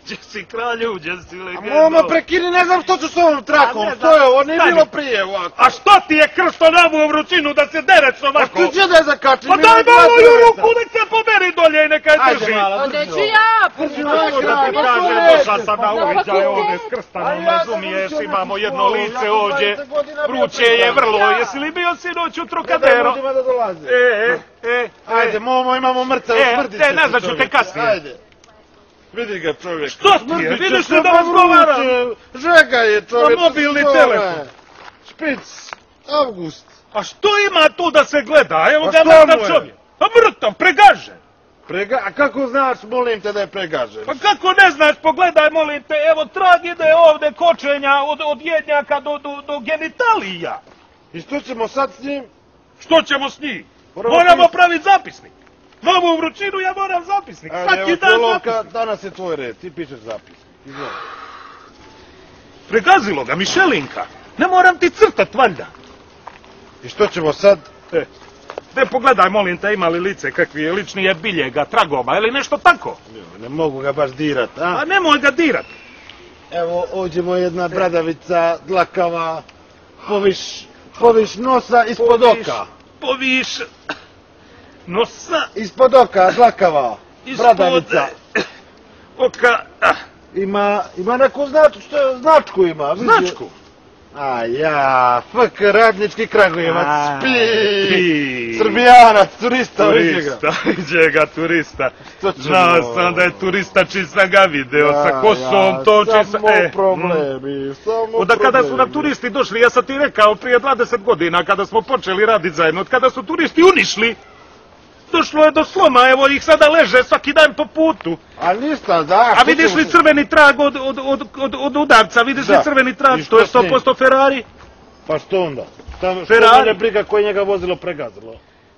Gdje si kralju, gdje si legendo? Momo, prekini, ne znam što ću s ovom trakom, što je ovo, nije bilo prije ovako. A što ti je Krsto navuo vrućinu da se dereš ovako? A ti gdje da je zakačim? Pa daj malo ju ruku, nek se poberi dolje i neka je drži. Ajde mala, Onda ću ja, drži Ovo da ti kaže, došla sam na uviđaj ovdje s Krstanom, razumiješ, imamo jedno lice ovdje, vruće je vrlo, jesi li bio sinoć u Trocadero? Ajde, Momo, imamo mrca, smrdi će se čovjek. nazvat ću te kasnije. Ajde. Vidi ga čovjek. Što ti je? Vidiš li da razgovara? Žega je čovjek. Na mobilni telefon. Špic, Avgust. A što ima tu da se gleda? Evo A ga što mrtav mu je? čovjek. A mrtav, pregažen. A kako znaš, molim te, da je pregažen? Pa kako ne znaš, pogledaj, molim te, evo trag ide ovdje kočenja od jednjaka do genitalija. I što ćemo sad s njim? Što ćemo s njim? Moramo praviti zapisnik. Novu vrućinu, ja moram zapisnik. Svaki dan zapisnik. Danas je tvoj red, ti pišeš zapisnik. Izvoli. Pregazilo ga, Mišelinka. Ne moram ti crtat, valjda. I što ćemo sad? Te pogledaj, molim te, ima li lice kakvi ličnije biljega, tragova ili nešto tako? Ne mogu ga baš dirat, a? A nemoj ga dirat. Evo, ovdje je jedna bradavica, dlakava, poviš nosa ispod oka. Poviš nosa Ispod oka, dlakava, bradavica. Oka. Ima neku značku ima. vidi. Značku? A ja, FK Radnički Kragujevac, Pi. Srbijanac, turista, vidi ga. Iđe ga turista. Što ćemo? Znao sam da je turista čim sam ga video sa kosom, to čim sam... Samo problemi, samo Onda kada su nam problemi. turisti došli, ja sam ti rekao prije 20 godina kada smo počeli raditi zajedno, od kada su turisti unišli, došlo je do sloma, evo ih sada leže svaki dan po putu. A ništa, da. A vidiš li crveni trag od udarca, vidiš li crveni trag, to je 100% Ferrari? Pa što onda? Što Ferrari? mene briga koje njega vozilo pregazilo?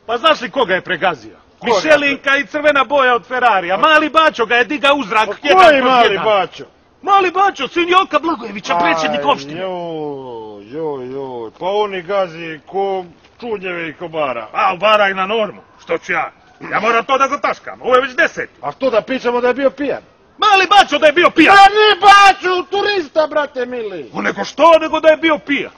Pa znaš li koga je pregazio? Mišelinka i crvena boja od Ferrarija, mali Bačo ga je digao u zrak, Pa koji mali Bačo? Mali Bačo, sin Joka Blagojevića, predsjednik opštine. Joj, pa oni gazi ko čunjeve i kobara. A, ubaraj na normu, što ću ja? Ja moram to da zataškam, ovo je već 10. A što da pričamo da je bio pijan? Mali Bačo da je bio pijan. Pa nije Bačo, turista, brate mili. O nego što, nego da je bio pijan.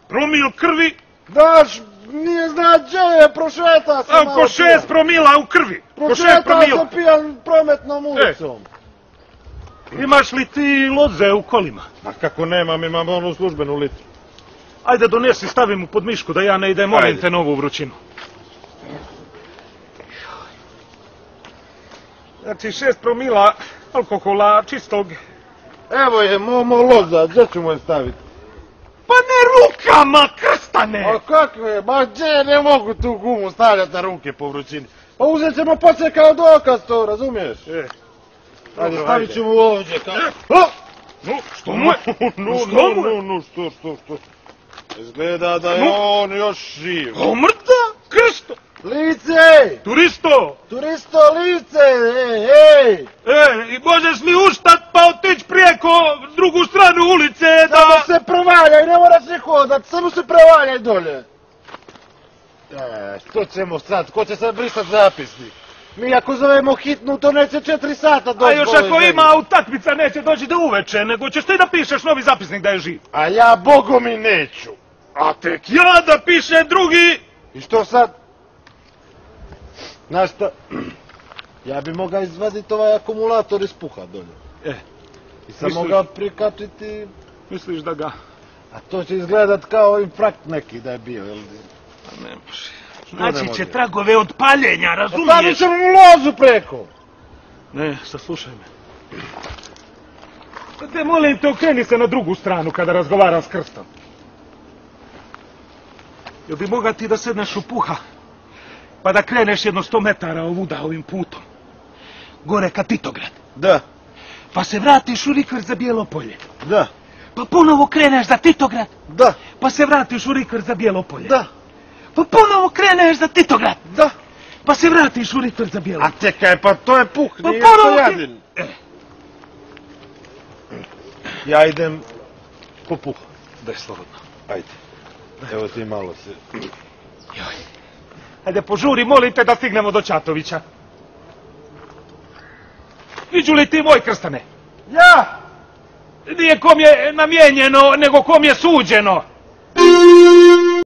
Promil krvi, Daš, nije zna gdje je, prošeta se malo oko 6 promila u krvi. Ko 6 Prošeta promila. se pijan prometnom ulicom. Imaš li ti loze u kolima? Ma kako nemam, imam onu službenu litru. Ajde donesi, stavim mu pod mišku da ja ne idem, molim te, novu vrućinu. Znači 6 promila alkohola čistog. Evo je Momo loza, gdje ćemo je staviti? Pa ne rukama, Krstane! A kakve, ma gdje ne mogu tu gumu stavljati na ruke po vrućini? Pa uzet ćemo poslije kao dokaz to, razumiješ? Ajde, stavit ćemo ovdje kao... No, što mu je? Što? Izgleda da je on još živ. O, mrta, Krsto! Lice! Turisto! Turisto lice, hej! I možeš li ustat pa otići prijeko drugu stranu ulice da... Samo se prevaljaj, ne moraš ni hodat, samo se prevaljaj dolje. Što ćemo sad, ko će sad brisat zapisnik? Mi ako zovemo hitnu, to neće 4 sata doći. A još ako ima utakmica neće doći do uveče, nego ćeš ti da pišeš novi zapisnik da je živ. A ja Bogu mi neću. A tek ja da piše drugi... I što sad? Znaš šta? Ja bi mogao izvaditi ovaj akumulator iz puha dolje. I samo ga prikačiti... Misliš da ga... A to će izgledat kao infrakt neki da je bio, jel? Ne može. Znači će tragove od paljenja, razumiješ? Stavit ćemo mu lozu preko. Ne, saslušaj me. Te molim te, okreni se na drugu stranu kada razgovaram s Krstom. Jel bi mogao ti da sedneš u puha, pa da kreneš jedno 100 metara ovuda ovim putom, gore ka Titograd? Da. Pa se vratiš u rikverc za Bijelopolje. Da. Pa ponovo kreneš za Titograd. Da. Pa se vratiš u rikverc za Bijelopolje. Da. Pa ponovo kreneš za Titograd. Da. Pa se vratiš u rikverc za Bijelopolje. A čekaj, pa to je puh, Pa nije ponovo Stojadin. Ja idem po puh. Daj slobodno. Ajde. Evo ti malo se... Joj. Ajde, požuri, molim te da stignemo do Čatovića. Viđu li ti moj krstane? Ja! Nije kom je namijenjeno, nego kom je suđeno.